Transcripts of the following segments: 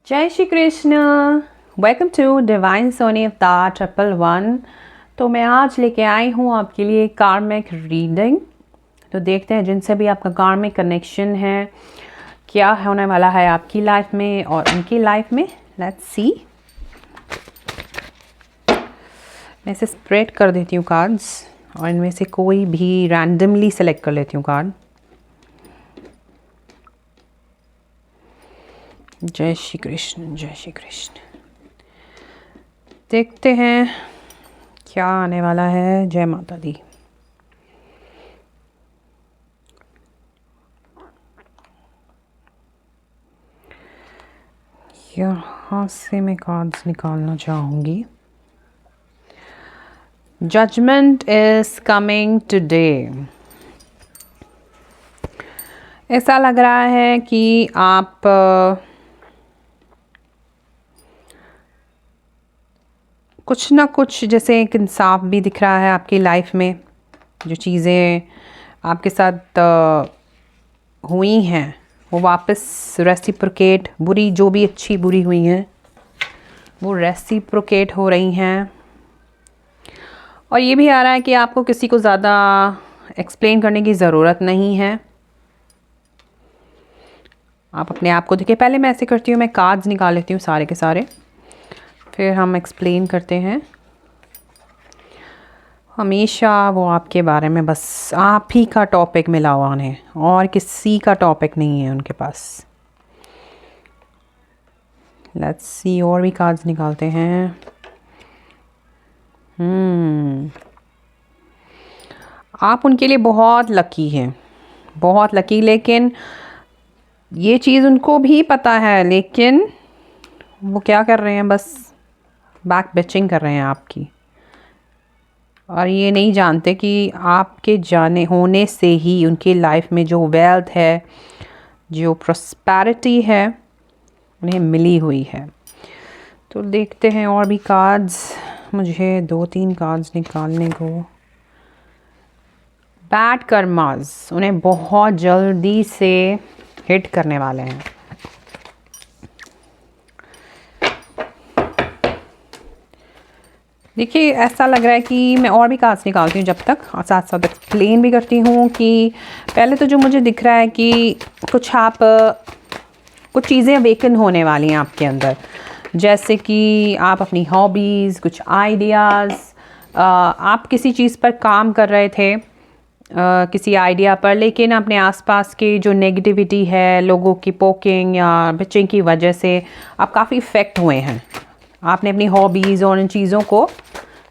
जय Shri Krishna. Welcome to divine Soni Avatar 111। तो मैं आज लेके आई हूँ आपके लिए कार्मिक रीडिंग। तो देखते हैं जिनसे भी आपका कार्मिक कनेक्शन है क्या होने वाला है आपकी लाइफ में और उनकी लाइफ में। Let's see. मैं इसे स्प्रेड कर देती हूँ कार्ड्स और इनमें से कोई भी रैंडमली सेलेक्ट कर लेती हूँ कार्ड। जय श्री कृष्ण, जय श्री कृष्ण। देखते हैं क्या आने वाला है। जय माता दी। यहाँ से मैं कार्ड्स निकालना चाहूँगी। Judgment is coming today. ऐसा लग रहा है कि आप कुछ ना कुछ जैसे एक इंसाफ भी दिख रहा है आपकी लाइफ में। जो चीज़ें आपके साथ हुई हैं वो वापस रेसिप्रोकेट, बुरी जो भी अच्छी बुरी हुई हैं वो रेसिप्रोकेट हो रही हैं। और ये भी आ रहा है कि आपको किसी को ज़्यादा एक्सप्लेन करने की ज़रूरत नहीं है। आप अपने आप को देखिए। पहले मैं ऐसे करती हूँ, मैं कार्ड्स निकाल लेती हूँ सारे के सारे, फिर हम एक्सप्लेन करते हैं। हमेशा वो आपके बारे में बस आप ही का टॉपिक मिला हुआ उन्हें, और किसी का टॉपिक नहीं है उनके पास। लेट्स सी और भी कार्ड्स निकालते हैं। आप उनके लिए बहुत लकी हैं, बहुत लकी। लेकिन ये चीज़ उनको भी पता है, लेकिन वो क्या कर रहे हैं, बस बैक बिचिंग कर रहे हैं आपकी। और ये नहीं जानते कि आपके जाने होने से ही उनकी लाइफ में जो वेल्थ है, जो प्रॉस्पेरिटी है, उन्हें मिली हुई है। तो देखते हैं और भी कार्ड्स। मुझे 2-3 कार्ड्स निकालने को। बैड कर्मास उन्हें बहुत जल्दी से हिट करने वाले हैं। देखिए ऐसा लग रहा है कि मैं और भी कार्ड्स निकालती हूँ जब तक, और साथ साथ एक्सप्लेन भी करती हूँ कि पहले तो जो मुझे दिख रहा है कि कुछ चीज़ें अवेकन होने वाली हैं आपके अंदर। जैसे कि आप अपनी हॉबीज़, कुछ आइडियाज़, आप किसी चीज़ पर काम कर रहे थे, किसी आइडिया पर, लेकिन अपने आसपास की जो नेगेटिविटी है, लोगों की पोकिंग या बिचिंग की वजह से आप काफ़ी इफ़ेक्ट हुए हैं। आपने अपनी हॉबीज़ और इन चीज़ों को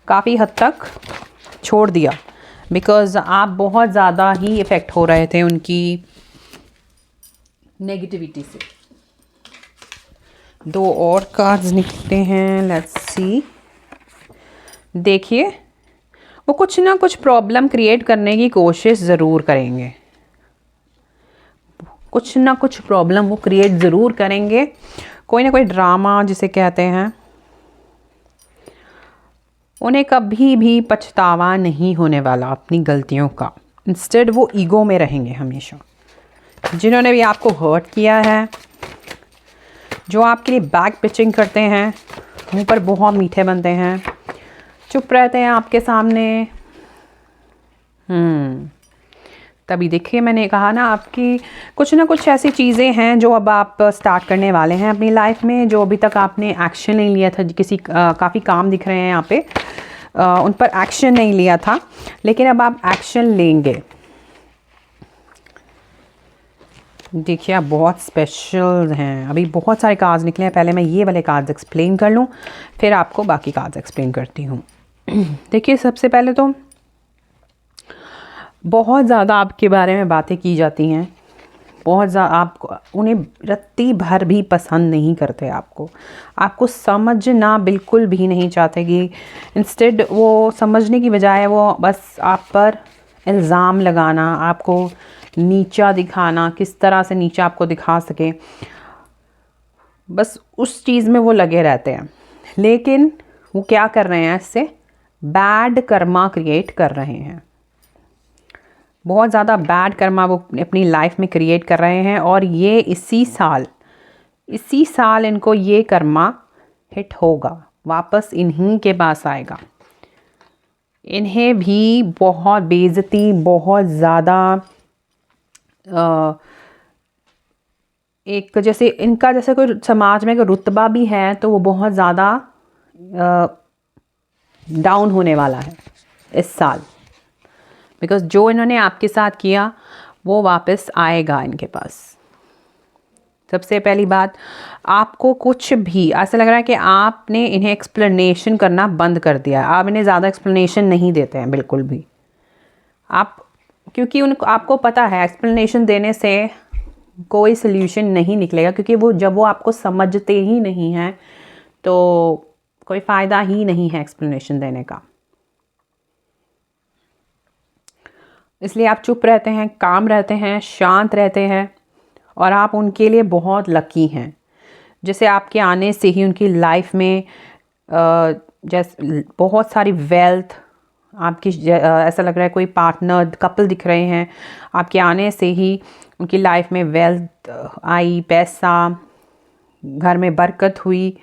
काफ़ी हद तक छोड़ दिया, बिकॉज़ आप बहुत ज़्यादा ही इफ़ेक्ट हो रहे थे उनकी नेगेटिविटी से। 2 और कार्ड्स निकलते हैं। Let's see. देखिए वो कुछ ना कुछ प्रॉब्लम क्रिएट करने की कोशिश ज़रूर करेंगे। कुछ ना कुछ प्रॉब्लम वो क्रिएट ज़रूर करेंगे। कोई ना कोई ड्रामा जिसे कहते हैं। उन्हें कभी भी पछतावा नहीं होने वाला अपनी गलतियों का। इंस्टेड वो ईगो में रहेंगे हमेशा। जिन्होंने भी आपको हर्ट किया है, जो आपके लिए बैक पिचिंग करते हैं, मुंह पर बहुत मीठे बनते हैं, चुप रहते हैं आपके सामने। तभी देखिए मैंने कहा ना, आपकी कुछ ना कुछ ऐसी चीज़ें हैं जो अब आप स्टार्ट करने वाले हैं अपनी लाइफ में, जो अभी तक आपने एक्शन नहीं लिया था। किसी काफ़ी काम दिख रहे हैं यहाँ पे, उन पर एक्शन नहीं लिया था, लेकिन अब आप एक्शन लेंगे। देखिए आप बहुत स्पेशल हैं। अभी बहुत सारे कार्ड्स निकले हैं। पहले मैं ये वाले कार्ड्स एक्सप्लेन कर लूँ, फिर आपको बाकी कार्ड्स एक्सप्लेन करती हूँ। देखिए सबसे पहले तो बहुत ज़्यादा आपके बारे में बातें की जाती हैं। बहुत ज़्यादा आप उन्हें रत्ती भर भी पसंद नहीं करते। आपको समझना बिल्कुल भी नहीं चाहते। कि इंस्टेड वो समझने की बजाय वो बस आप पर इल्ज़ाम लगाना, आपको नीचा दिखाना, किस तरह से नीचा आपको दिखा सके, बस उस चीज़ में वो लगे रहते हैं। लेकिन वो क्या कर रहे हैं, इससे बैड कर्मा क्रिएट कर रहे हैं। बहुत ज़्यादा बैड कर्मा वो अपनी लाइफ में क्रिएट कर रहे हैं। और ये इसी साल इसी साल इनको ये कर्मा हिट होगा, वापस इन्हीं के पास आएगा। इन्हें भी बहुत बेइज्जती, बहुत ज़्यादा एक जैसे इनका जैसे कोई समाज में कोई रुतबा भी है तो वो बहुत ज़्यादा डाउन होने वाला है इस साल, बिकॉज़ जो इन्होंने आपके साथ किया वो वापस आएगा इनके पास। सबसे पहली बात, आपको कुछ भी ऐसा लग रहा है कि आपने इन्हें एक्सप्लेनेशन करना बंद कर दिया है। आप इन्हें ज़्यादा एक्सप्लेनेशन नहीं देते हैं बिल्कुल भी आप, क्योंकि उनको आपको पता है एक्सप्लेनेशन देने से कोई सल्यूशन नहीं निकलेगा, क्योंकि जब वो आपको समझते ही नहीं हैं तो कोई फ़ायदा ही नहीं है एक्सप्लेनेशन देने का। इसलिए आप चुप रहते हैं, काम रहते हैं, शांत रहते हैं, और आप उनके लिए बहुत लकी हैं। जैसे आपके आने से ही उनकी लाइफ में जैसे बहुत सारी वेल्थ आपकी, ऐसा लग रहा है कोई पार्टनर कपल दिख रहे हैं, आपके आने से ही उनकी लाइफ में वेल्थ आई, पैसा, घर में बरकत हुई,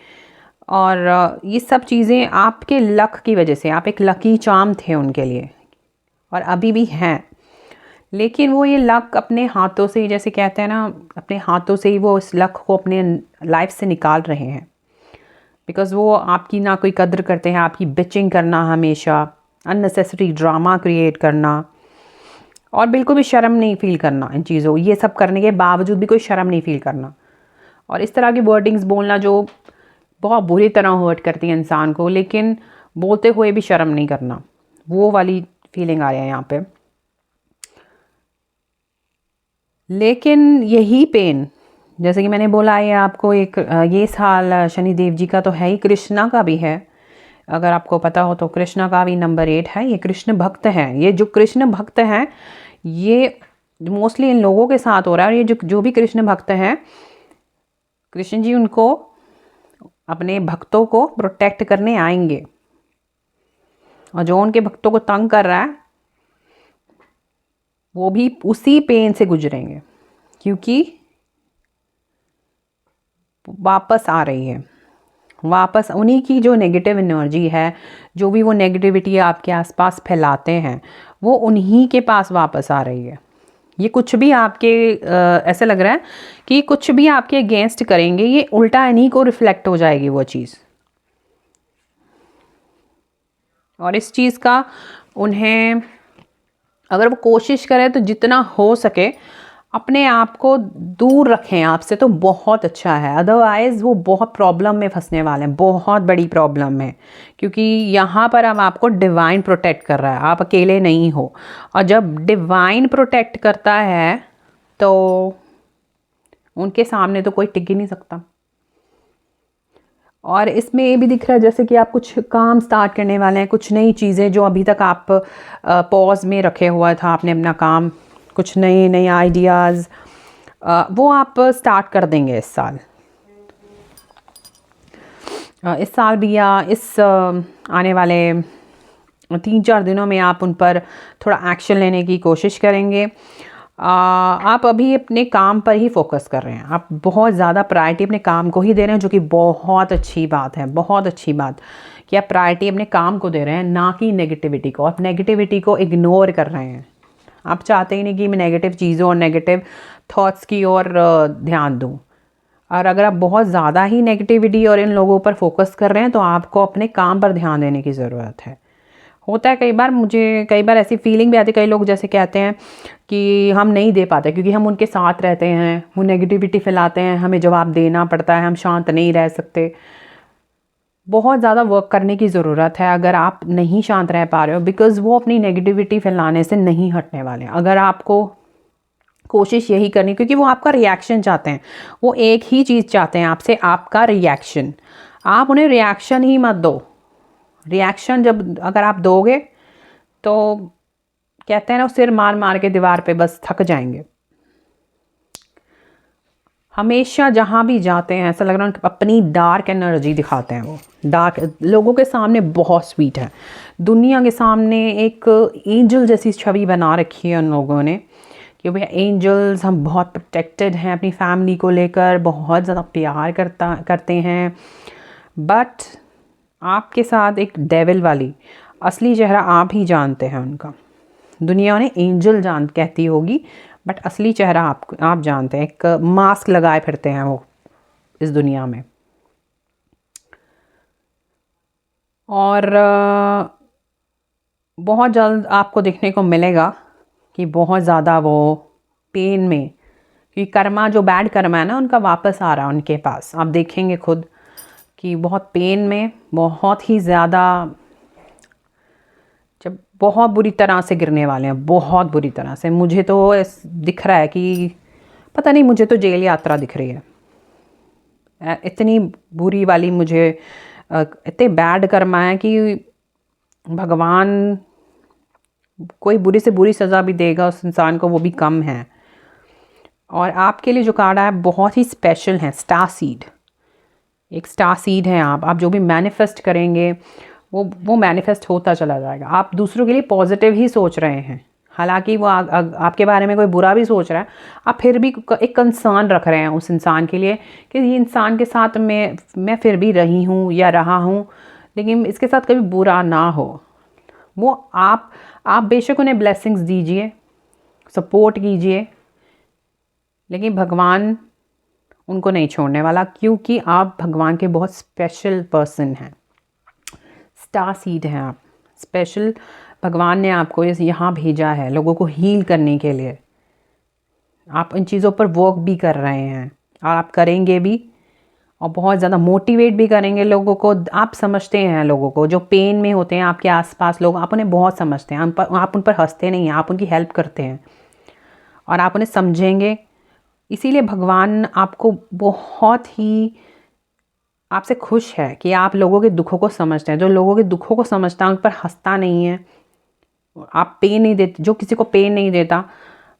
और ये सब चीज़ें आपके लक की वजह से। आप एक लकी चार्म थे उनके लिए और अभी भी हैं, लेकिन वो ये लक अपने हाथों से ही, जैसे कहते हैं ना, अपने हाथों से ही वो इस लक को अपने लाइफ से निकाल रहे हैं, बिकॉज़ वो आपकी ना कोई कद्र करते हैं। आपकी बिचिंग करना, हमेशा अननेसेसरी ड्रामा क्रिएट करना, और बिल्कुल भी शर्म नहीं फील करना इन चीज़ों, ये सब करने के बावजूद भी कोई शर्म नहीं फील करना, और इस तरह की वर्डिंग्स बोलना जो बहुत बुरी तरह हर्ट करती है इंसान को, लेकिन बोलते हुए भी शर्म नहीं करना, वो वाली फीलिंग आ रही है यहाँ पे। लेकिन यही पेन, जैसे कि मैंने बोला, ये आपको एक ये साल शनिदेव जी का तो है ही, कृष्णा का भी है। अगर आपको पता हो तो कृष्णा का भी नंबर 8 है। ये कृष्ण भक्त हैं। ये जो कृष्ण भक्त हैं, ये मोस्टली इन लोगों के साथ हो रहा है। और ये जो भी कृष्ण भक्त हैं, कृष्ण जी उनको, अपने भक्तों को प्रोटेक्ट करने आएंगे, और जो उनके भक्तों को तंग कर रहा है वो भी उसी पेन से गुजरेंगे, क्योंकि वापस आ रही है। वापस उन्हीं की जो नेगेटिव एनर्जी है, जो भी वो नेगेटिविटी आपके आसपास फैलाते हैं, वो उन्हीं के पास वापस आ रही है। ये कुछ भी आपके ऐसे लग रहा है कि कुछ भी आपके अगेंस्ट करेंगे, ये उल्टा इन्हीं को रिफ्लेक्ट हो जाएगी वो चीज़। और इस चीज़ का उन्हें, अगर वो कोशिश करें तो जितना हो सके अपने आप को दूर रखें आपसे, तो बहुत अच्छा है। अदरवाइज़ वो बहुत प्रॉब्लम में फंसने वाले हैं, बहुत बड़ी प्रॉब्लम में, क्योंकि यहाँ पर अब आपको डिवाइन प्रोटेक्ट कर रहा है, आप अकेले नहीं हो। और जब डिवाइन प्रोटेक्ट करता है तो उनके सामने तो कोई टिक ही नहीं सकता। और इसमें ये भी दिख रहा है जैसे कि आप कुछ काम स्टार्ट करने वाले हैं, कुछ नई चीज़ें जो अभी तक आप पॉज में रखे हुआ था आपने अपना काम, कुछ नए आइडियाज़ वो आप स्टार्ट कर देंगे इस साल। इस साल भी, या इस आने वाले 3-4 दिनों में आप उन पर थोड़ा एक्शन लेने की कोशिश करेंगे। आप अभी अपने काम पर ही फोकस कर रहे हैं, आप बहुत ज़्यादा प्रायोरिटी अपने काम को ही दे रहे हैं, जो कि बहुत अच्छी बात है। बहुत अच्छी बात कि आप प्रायोरिटी अपने काम को दे रहे हैं, ना कि नेगेटिविटी को। आप नेगेटिविटी को इग्नोर कर रहे हैं। आप चाहते ही नहीं कि मैं नेगेटिव चीज़ों और नेगेटिव थॉट्स की ओर ध्यान दूं। और अगर आप बहुत ज़्यादा ही नेगेटिविटी और इन लोगों पर फोकस कर रहे हैं, तो आपको अपने काम पर ध्यान देने की ज़रूरत है। होता है कई बार ऐसी फीलिंग भी आती है, कई लोग जैसे कहते हैं कि हम नहीं दे पाते क्योंकि हम उनके साथ रहते हैं, वो नेगेटिविटी फैलाते हैं, हमें जवाब देना पड़ता है, हम शांत नहीं रह सकते। बहुत ज़्यादा वर्क करने की ज़रूरत है अगर आप नहीं शांत रह पा रहे हो, बिकॉज़ वो अपनी नेगेटिविटी फैलाने से नहीं हटने वाले। अगर आपको कोशिश यही करनी, क्योंकि वो आपका रिएक्शन चाहते हैं, वो एक ही चीज़ चाहते हैं आपसे, आपका रिएक्शन। आप उन्हें रिएक्शन ही मत दो। रिएक्शन जब अगर आप दोगे तो कहते हैं ना, सिर मार मार के दीवार पे बस थक जाएंगे। हमेशा जहाँ भी जाते हैं ऐसा लग रहा है अपनी डार्क एनर्जी दिखाते हैं। वो डार्क लोगों के सामने बहुत स्वीट है, दुनिया के सामने एक एंजल जैसी छवि बना रखी है उन लोगों ने, कि भैया एंजल्स हम बहुत प्रोटेक्टेड हैं अपनी फैमिली को लेकर, बहुत ज़्यादा प्यार करते हैं, बट आपके साथ एक डेविल वाली असली चेहरा आप ही जानते हैं उनका। दुनिया उन्हें एंजल कहती होगी, बट असली चेहरा आप जानते हैं। एक मास्क लगाए फिरते हैं वो इस दुनिया में। और बहुत जल्द आपको देखने को मिलेगा कि बहुत ज़्यादा वो पेन में, क्योंकि कर्मा जो बैड कर्मा है ना उनका वापस आ रहा है उनके पास। आप देखेंगे खुद कि बहुत पेन में, बहुत ही ज़्यादा, जब बहुत बुरी तरह से गिरने वाले हैं, बहुत बुरी तरह से। मुझे तो दिख रहा है कि पता नहीं, मुझे तो जेल यात्रा दिख रही है, इतनी बुरी वाली मुझे, इतने बैड कर्मा है कि भगवान कोई बुरी से बुरी सज़ा भी देगा उस इंसान को, वो भी कम है। और आपके लिए जो कार्ड है बहुत ही स्पेशल है, स्टार सीड। एक स्टार सीड है आप जो भी मैनिफेस्ट करेंगे वो मैनिफेस्ट होता चला जाएगा। आप दूसरों के लिए पॉजिटिव ही सोच रहे हैं, हालांकि वो आपके बारे में कोई बुरा भी सोच रहा है, आप फिर भी एक कंसर्न रख रहे हैं उस इंसान के लिए कि ये इंसान के साथ मैं फिर भी रही हूँ या रहा हूँ, लेकिन इसके साथ कभी बुरा ना हो। वो आप बेशक उन्हें ब्लेसिंग्स दीजिए, सपोर्ट कीजिए, लेकिन भगवान उनको नहीं छोड़ने वाला, क्योंकि आप भगवान के बहुत स्पेशल पर्सन हैं। स्टार सीड हैं आप, स्पेशल। भगवान ने आपको यहाँ भेजा है लोगों को हील करने के लिए। आप इन चीज़ों पर वर्क भी कर रहे हैं और आप करेंगे भी, और बहुत ज़्यादा मोटिवेट भी करेंगे लोगों को। आप समझते हैं लोगों को जो पेन में होते हैं, आपके आसपास लोग, आप उन्हें बहुत समझते हैं। आप उन पर हंसते नहीं हैं, आप उनकी हेल्प करते हैं और आप उन्हें समझेंगे। इसीलिए भगवान आपको बहुत ही आपसे खुश है कि आप लोगों के दुखों को समझते हैं। जो लोगों के दुखों को समझता है उन पर हंसता नहीं है, आप पेन नहीं देते। जो किसी को पेन नहीं देता,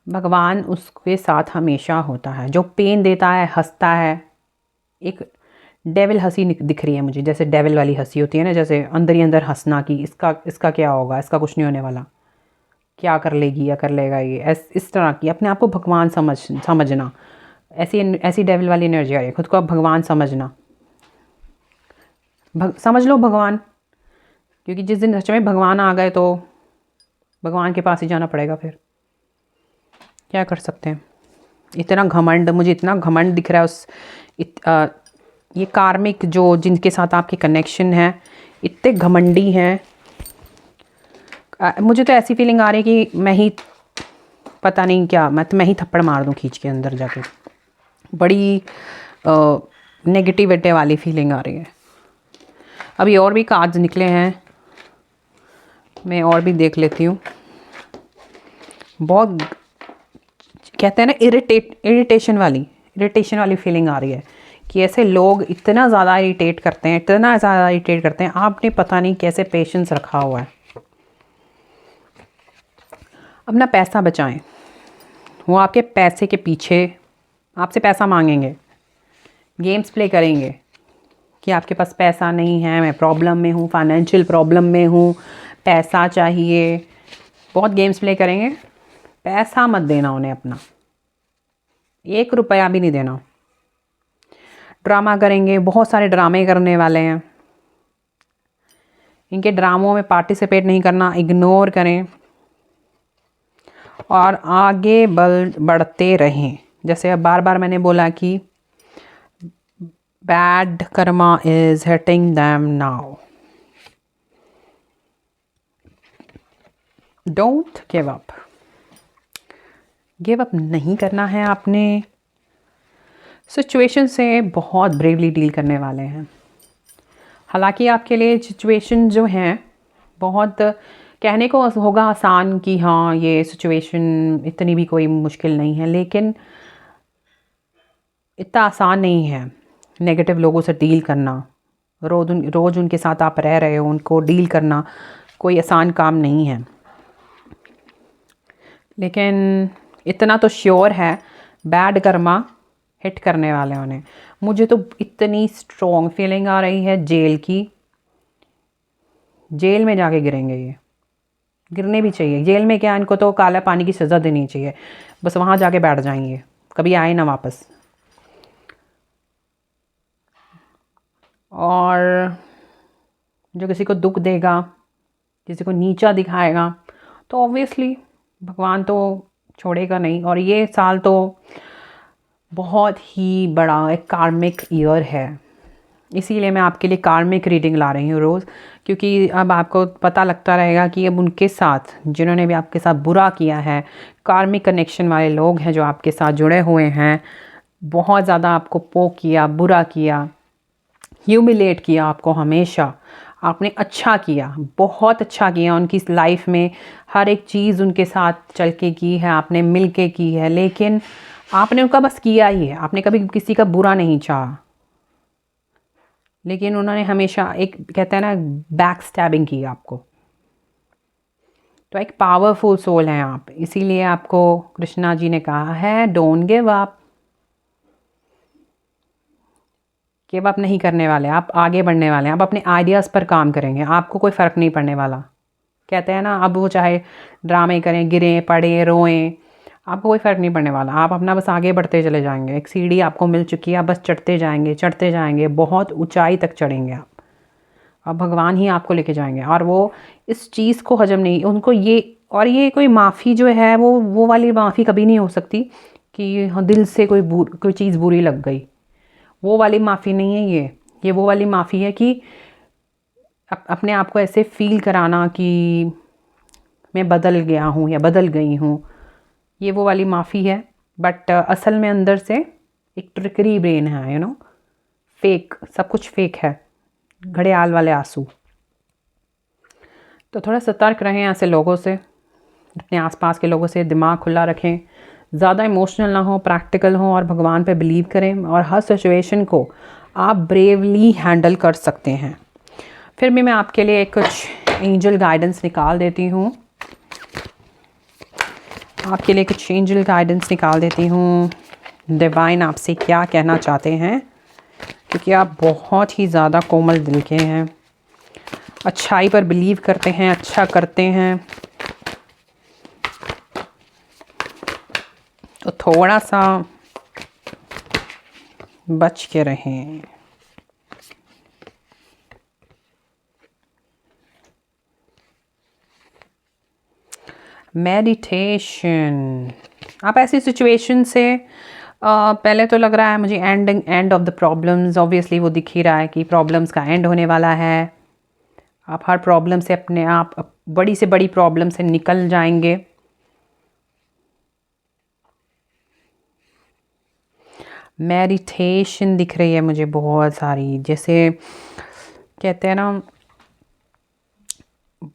भगवान उसके साथ हमेशा होता है। जो पेन देता है, हंसता है, एक डेविल हंसी दिख रही है मुझे, जैसे डेविल वाली हंसी होती है ना, जैसे अंदर ही अंदर हंसना कि इसका क्या होगा, इसका कुछ नहीं होने वाला, क्या कर लेगी या कर लेगा ये, इस तरह की अपने आप को भगवान समझना। ऐसी डेविल वाली एनर्जी आ रही है, खुद को आप भगवान समझना। समझ लो भगवान, क्योंकि जिस दिन सच में भगवान आ गए तो भगवान के पास ही जाना पड़ेगा। फिर क्या कर सकते हैं। इतना घमंड, मुझे इतना घमंड दिख रहा है ये कार्मिक जो जिनके साथ आपके कनेक्शन है, इतने घमंडी हैं। मुझे तो ऐसी फीलिंग आ रही है कि मैं ही पता नहीं क्या, मैं ही थप्पड़ मार दूं खींच के अंदर जाके। बड़ी नेगेटिविटी वाली फीलिंग आ रही है। अभी और भी कार्ड्स निकले हैं, मैं और भी देख लेती हूँ। बहुत कहते हैं ना इरिटेशन वाली फीलिंग आ रही है कि ऐसे लोग इतना ज़्यादा इरिटेट करते हैं, आपने पता नहीं कैसे पेशेंस रखा हुआ है। अपना पैसा बचाएं। वो आपके पैसे के पीछे आपसे पैसा मांगेंगे, गेम्स प्ले करेंगे कि आपके पास पैसा नहीं है, मैं प्रॉब्लम में हूँ, फाइनेंशियल प्रॉब्लम में हूँ, पैसा चाहिए। बहुत गेम्स प्ले करेंगे। पैसा मत देना उन्हें, अपना 1 रुपया भी नहीं देना। ड्रामा करेंगे, बहुत सारे ड्रामे करने वाले हैं। इनके ड्रामों में पार्टिसिपेट नहीं करना, इग्नोर करें और आगे बढ़ते रहें। जैसे अब बार बार मैंने बोला कि bad karma is hitting them now, don't give up नहीं करना है। आपने सिचुएशन से बहुत ब्रेवली डील करने वाले हैं। हालांकि आपके लिए सिचुएशन जो हैं बहुत, कहने को होगा आसान कि हाँ ये सिचुएशन इतनी भी कोई मुश्किल नहीं है, लेकिन इतना आसान नहीं है नेगेटिव लोगों से डील करना। रोज़ उनके साथ आप रह रहे हो, उनको डील करना कोई आसान काम नहीं है। लेकिन इतना तो श्योर है, बैड कर्मा हिट करने वाले हैं उन्हें। मुझे तो इतनी स्ट्रॉन्ग फीलिंग आ रही है जेल की, जेल में जाके गिरेंगे ये। गिरने भी चाहिए। जेल में क्या, इनको तो काला पानी की सज़ा देनी चाहिए, बस वहाँ जाके बैठ जाएंगे, कभी आए ना वापस। और जो किसी को दुख देगा, किसी को नीचा दिखाएगा, तो ऑब्वियसली भगवान तो छोड़ेगा नहीं। और ये साल तो बहुत ही बड़ा एक कार्मिक ईयर है, इसीलिए मैं आपके लिए कार्मिक रीडिंग ला रही हूँ रोज़, क्योंकि अब आपको पता लगता रहेगा कि अब उनके साथ जिन्होंने भी आपके साथ बुरा किया है, कार्मिक कनेक्शन वाले लोग हैं जो आपके साथ जुड़े हुए हैं, बहुत ज़्यादा आपको पोक किया, बुरा किया, ह्यूमिलेट किया आपको, हमेशा आपने अच्छा किया, बहुत अच्छा किया उनकी लाइफ में, हर एक चीज़ उनके साथ चल के की है, आपने मिल के की है, लेकिन आपने उनका बस किया ही है, आपने कभी किसी का बुरा नहीं चाहा। लेकिन उन्होंने हमेशा एक कहते हैं ना बैक स्टैबिंग की आपको। तो एक पावरफुल सोल हैं आप, इसीलिए आपको कृष्णा जी ने कहा है don't give up. Give up नहीं करने वाले, आप आगे बढ़ने वाले हैं, आप अपने आइडियाज़ पर काम करेंगे, आपको कोई फ़र्क नहीं पड़ने वाला। कहते हैं ना, अब वो चाहे ड्रामे करें, गिरें, पड़ें, रोएं, आपको कोई फ़र्क नहीं पड़ने वाला। आप अपना बस आगे बढ़ते चले जाएंगे। एक सीढ़ी आपको मिल चुकी है, आप बस चढ़ते जाएंगे, चढ़ते जाएंगे, बहुत ऊंचाई तक चढ़ेंगे आप। अब भगवान ही आपको लेके जाएंगे। और वो इस चीज़ को हजम नहीं, उनको ये, और ये कोई माफ़ी जो है वो वाली माफ़ी कभी नहीं हो सकती कि हाँ दिल से कोई चीज़ बुरी लग गई, वो वाली माफ़ी नहीं है ये वो वाली माफ़ी है कि अपने आप को ऐसे फील कराना कि मैं बदल गया हूँ या बदल गई हूँ, ये वो वाली माफ़ी है। बट असल में अंदर से एक ट्रिकरी ब्रेन है, यू नो, फेक, सब कुछ फेक है, घड़ियाल वाले आंसू। तो थोड़ा सतर्क रहें ऐसे लोगों से, अपने आसपास के लोगों से दिमाग खुला रखें, ज़्यादा इमोशनल ना हो, प्रैक्टिकल हो और भगवान पे बिलीव करें, और हर सिचुएशन को आप ब्रेवली हैंडल कर सकते हैं। फिर भी मैं आपके लिए कुछ एंजल गाइडेंस निकाल देती हूँ, आपके लिए कुछ एंजल गाइडेंस निकाल देती हूँ। डिवाइन आपसे क्या कहना चाहते हैं, क्योंकि आप बहुत ही ज़्यादा कोमल दिल के हैं, अच्छाई पर बिलीव करते हैं, अच्छा करते हैं, तो थोड़ा सा बच के रहें। मेडिटेशन, आप ऐसी सिचुएशन से पहले तो लग रहा है मुझे end of the problems, obviously वो दिख ही रहा है कि प्रॉब्लम्स का एंड होने वाला है। आप हर प्रॉब्लम से अपने आप बड़ी से बड़ी प्रॉब्लम से निकल जाएंगे। मेडिटेशन दिख रही है मुझे बहुत सारी, जैसे कहते हैं ना,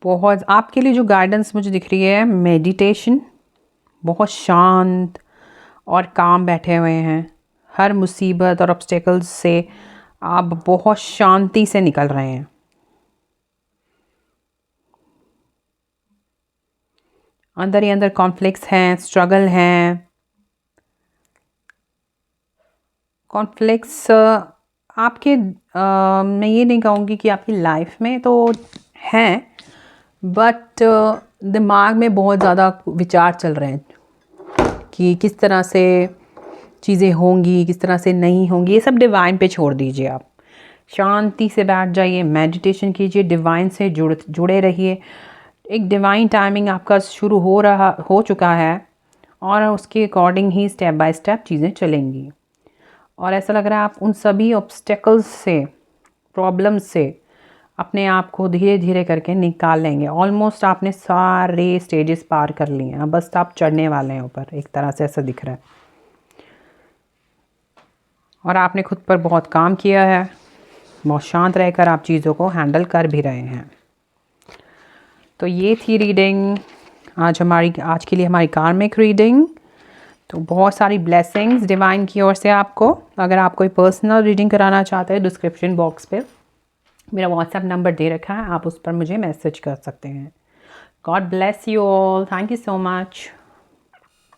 बहुत आपके लिए जो गाइडेंस मुझे दिख रही है, मेडिटेशन, बहुत शांत और काम बैठे हुए हैं, हर मुसीबत और ऑब्स्टेकल्स से आप बहुत शांति से निकल रहे हैं। अंदर ही अंदर कॉन्फ्लिक्ट्स हैं, स्ट्रगल हैं, कॉन्फ्लिक्ट्स आपके मैं ये नहीं कहूँगी कि आपकी लाइफ में तो हैं, बट दिमाग में बहुत ज़्यादा विचार चल रहे हैं कि किस तरह से चीज़ें होंगी, किस तरह से नहीं होंगी। ये सब डिवाइन पे छोड़ दीजिए, आप शांति से बैठ जाइए, मेडिटेशन कीजिए, डिवाइन से जुड़े रहिए। एक डिवाइन टाइमिंग आपका शुरू हो चुका है, और उसके according he step by step चीज़ें चलेंगी। और ऐसा लग रहा है आप उन सभी ऑब्स्टेकल्स से, प्रॉब्लम्स से अपने आप को धीरे धीरे करके निकाल लेंगे। ऑलमोस्ट आपने सारे स्टेजेस पार कर लिए हैं, अब बस आप चढ़ने वाले हैं ऊपर, एक तरह से ऐसा दिख रहा है। और आपने खुद पर बहुत काम किया है, बहुत शांत रहकर आप चीज़ों को हैंडल कर भी रहे हैं। तो ये थी रीडिंग आज के लिए हमारी कार्मिक रीडिंग। तो बहुत सारी ब्लेसिंग्स डिवाइन की ओर से आपको। अगर आप कोई पर्सनल रीडिंग कराना चाहते हैं, डिस्क्रिप्शन बॉक्स पे मेरा व्हाट्सएप नंबर दे रखा है, आप उस पर मुझे मैसेज कर सकते हैं। God bless you all, thank you so much.